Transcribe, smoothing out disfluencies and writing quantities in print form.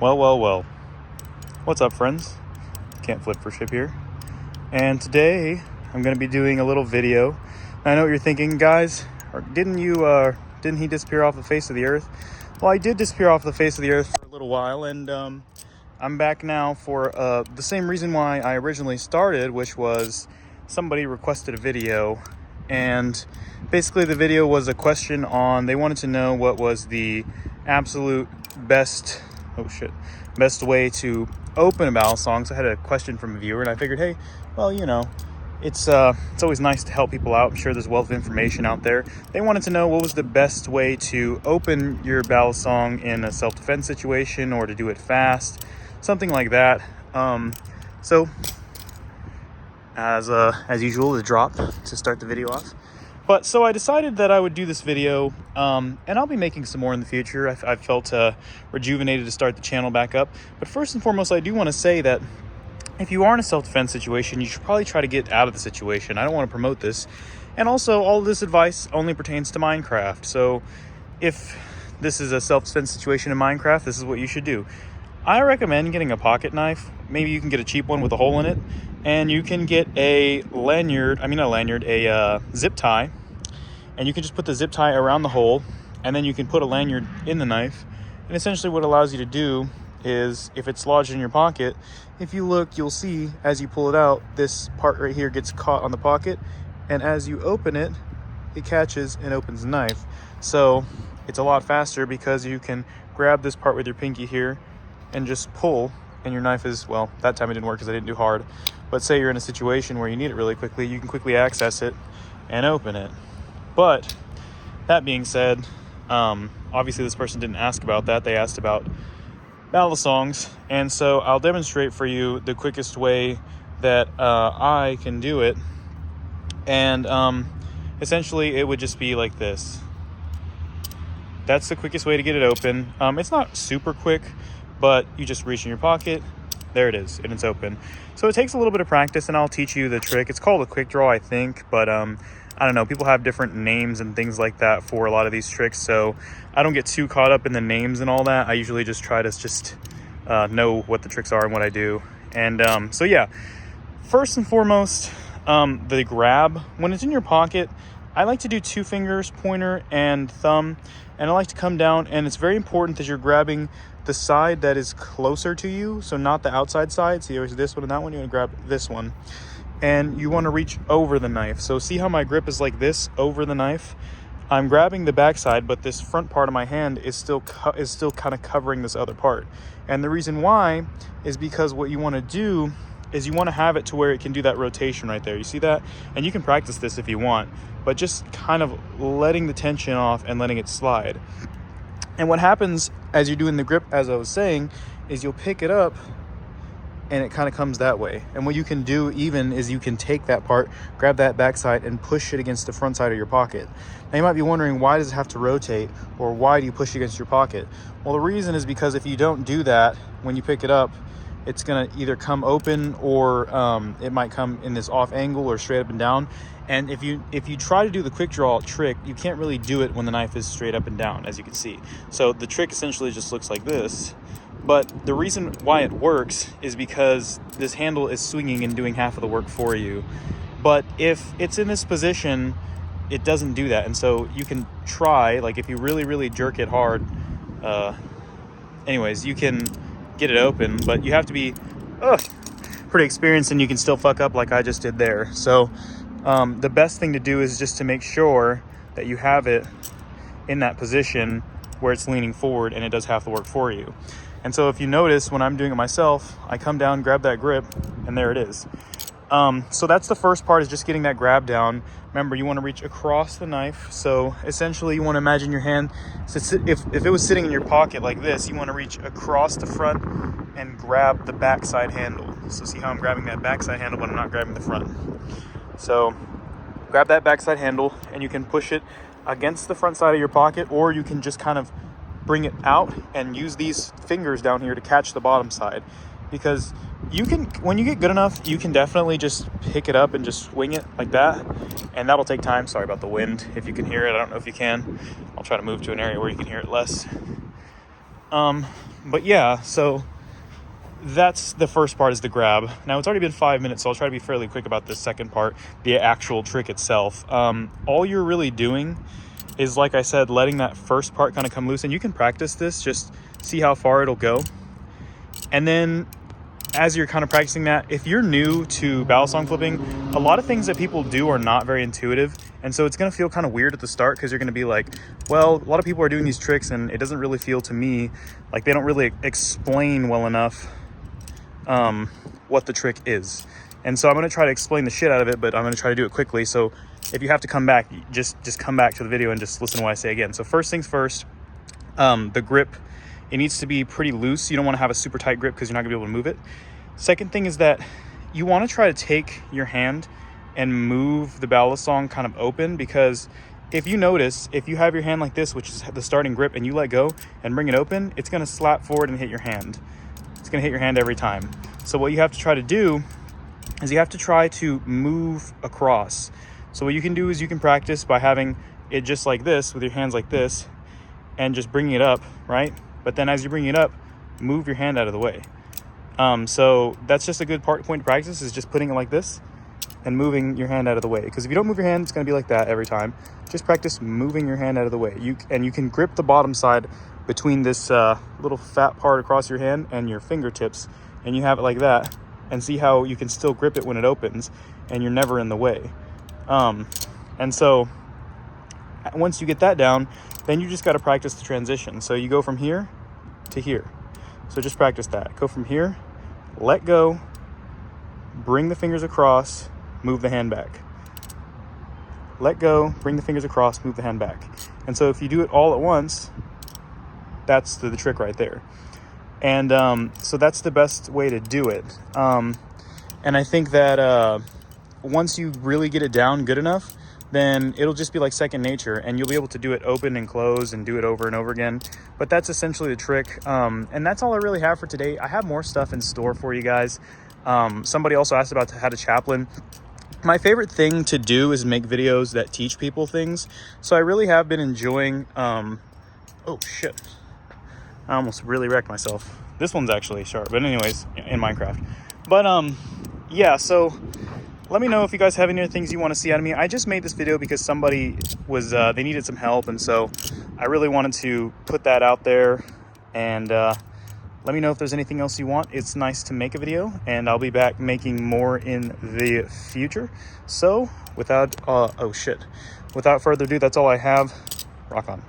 Well. What's up, friends? Can't flip for ship here. And today I'm going to be doing a little video. I know what you're thinking, guys. Didn't he disappear off the face of the earth? Well, I did disappear off the face of the earth for a little while, and I'm back now for the same reason why I originally started, which was somebody requested a video. And basically the video was a question on, they wanted to know what was the absolute best way to open a Balisong. So I had a question from a viewer, and I figured, hey, well, it's always nice to help people out. I'm sure there's a wealth of information out there. They wanted to know what was the best way to open your Balisong in a self-defense situation, or to do it fast, something like that. So as usual, the drop to start the video off. But so I decided that I would do this video, and I'll be making some more in the future. I felt rejuvenated to start the channel back up. But first and foremost, I do want to say that if you are in a self-defense situation, you should probably try to get out of the situation. I don't want to promote this. And also, all of this advice only pertains to Minecraft. So if this is a self-defense situation in Minecraft, this is what you should do. I recommend getting a pocket knife. Maybe you can get a cheap one with a hole in it. And you can get a zip tie. And you can just put the zip tie around the hole. And then you can put a lanyard in the knife. And essentially what it allows you to do is, if it's lodged in your pocket, if you look, you'll see as you pull it out, this part right here gets caught on the pocket. And as you open it, it catches and opens the knife. So it's a lot faster because you can grab this part with your pinky here and just pull, and your knife is, well, that time it didn't work because I didn't do hard. But say you're in a situation where you need it really quickly, you can quickly access it and open it. But that being said, obviously this person didn't ask about that. They asked about Balisongs, and so I'll demonstrate for you the quickest way that I can do it. And essentially it would just be like this. That's the quickest way to get it open. It's not super quick, but you just reach in your pocket, there it is, and it's open. So it takes a little bit of practice, and I'll teach you the trick. It's called a quick draw, I think, but I don't know, people have different names and things like that for a lot of these tricks, so I don't get too caught up in the names and all that. I usually just try to know what the tricks are and what I do. And so yeah, first and foremost, the grab, when it's in your pocket, I like to do 2 fingers, pointer and thumb, and I like to come down, and it's very important that you're grabbing the side that is closer to you, so not the outside side. See, there's this one and that one. You want to grab this one, and you want to reach over the knife. So see how my grip is like this over the knife? I'm grabbing the back side, but this front part of my hand is still kind of covering this other part. And the reason why is because what you want to do is you want to have it to where it can do that rotation right there. You see that? And you can practice this if you want, but just kind of letting the tension off and letting it slide. And what happens as you're doing the grip, as I was saying, is you'll pick it up and it kind of comes that way. And what you can do even is you can take that part, grab that backside, and push it against the front side of your pocket. Now you might be wondering, why does it have to rotate, or why do you push against your pocket? Well, the reason is because if you don't do that, when you pick it up, it's gonna either come open, or it might come in this off angle or straight up and down. And if you try to do the quick draw trick, you can't really do it when the knife is straight up and down, as you can see. So the trick essentially just looks like this. But the reason why it works is because this handle is swinging and doing half of the work for you. But if it's in this position, it doesn't do that. And so you can try, like if you really jerk it hard, anyways, you can get it open, but you have to be pretty experienced, and you can still fuck up like I just did there. So the best thing to do is just to make sure that you have it in that position where it's leaning forward and it does half the work for you. And so if you notice, when I'm doing it myself, I come down, grab that grip, and there it is. So that's the first part, is just getting that grab down. Remember, you want to reach across the knife. So essentially you want to imagine your hand, so if it was sitting in your pocket like this, you want to reach across the front and grab the backside handle. So see how I'm grabbing that backside handle, but I'm not grabbing the front. So grab that backside handle, and you can push it against the front side of your pocket, or you can just kind of bring it out and use these fingers down here to catch the bottom side. Because you can, when you get good enough, you can definitely just pick it up and just swing it like that, and that'll take time. Sorry about the wind, if you can hear it. I don't know if you can. I'll try to move to an area where you can hear it less. But yeah, so that's the first part, is the grab. Now it's already been 5 minutes, so I'll try to be fairly quick about this second part, the actual trick itself. All you're really doing is, like I said, letting that first part kind of come loose, and you can practice this, just see how far it'll go. And then as you're kind of practicing that, if you're new to Balisong flipping, a lot of things that people do are not very intuitive, and so it's going to feel kind of weird at the start, because you're going to be like, well, a lot of people are doing these tricks and it doesn't really feel to me like they don't really explain well enough what the trick is. And so I'm going to try to explain the shit out of it, but I'm going to try to do it quickly. So if you have to come back, just come back to the video and just listen to what I say again. So first things first, the grip, it needs to be pretty loose. You don't want to have a super tight grip because you're not gonna be able to move it. Second thing is that you want to try to take your hand and move the Balisong kind of open, because if you notice, if you have your hand like this, which is the starting grip, and you let go and bring it open, it's going to slap forward and hit your hand. It's going to hit your hand every time. So what you have to try to do is you have to try to move across. So what you can do is you can practice by having it just like this, with your hands like this, and just bringing it up, right? But then as you bring it up, move your hand out of the way. So that's just a good point to practice, is just putting it like this and moving your hand out of the way. Because if you don't move your hand, it's going to be like that every time. Just practice moving your hand out of the way. You can grip the bottom side between this little fat part across your hand and your fingertips, and you have it like that, and see how you can still grip it when it opens and you're never in the way. And so once you get that down, then you just got to practice the transition. So you go from here to here. So just practice that. Go from here, let go, bring the fingers across, move the hand back. Let go, bring the fingers across, move the hand back. And so if you do it all at once, that's the trick right there. And so that's the best way to do it. And I think that once you really get it down good enough, then it'll just be like second nature, and you'll be able to do it open and close and do it over and over again. But that's essentially the trick. And that's all I really have for today. I have more stuff in store for you guys. Somebody also asked about how to chaplain. My favorite thing to do is make videos that teach people things. So I really have been enjoying, oh shit. I almost really wrecked myself. This one's actually sharp, but anyways, in Minecraft. But yeah, so let me know if you guys have any other things you want to see out of me. I just made this video because somebody was, they needed some help, and so I really wanted to put that out there. And let me know if there's anything else you want. It's nice to make a video, and I'll be back making more in the future. So without, without further ado, that's all I have. Rock on.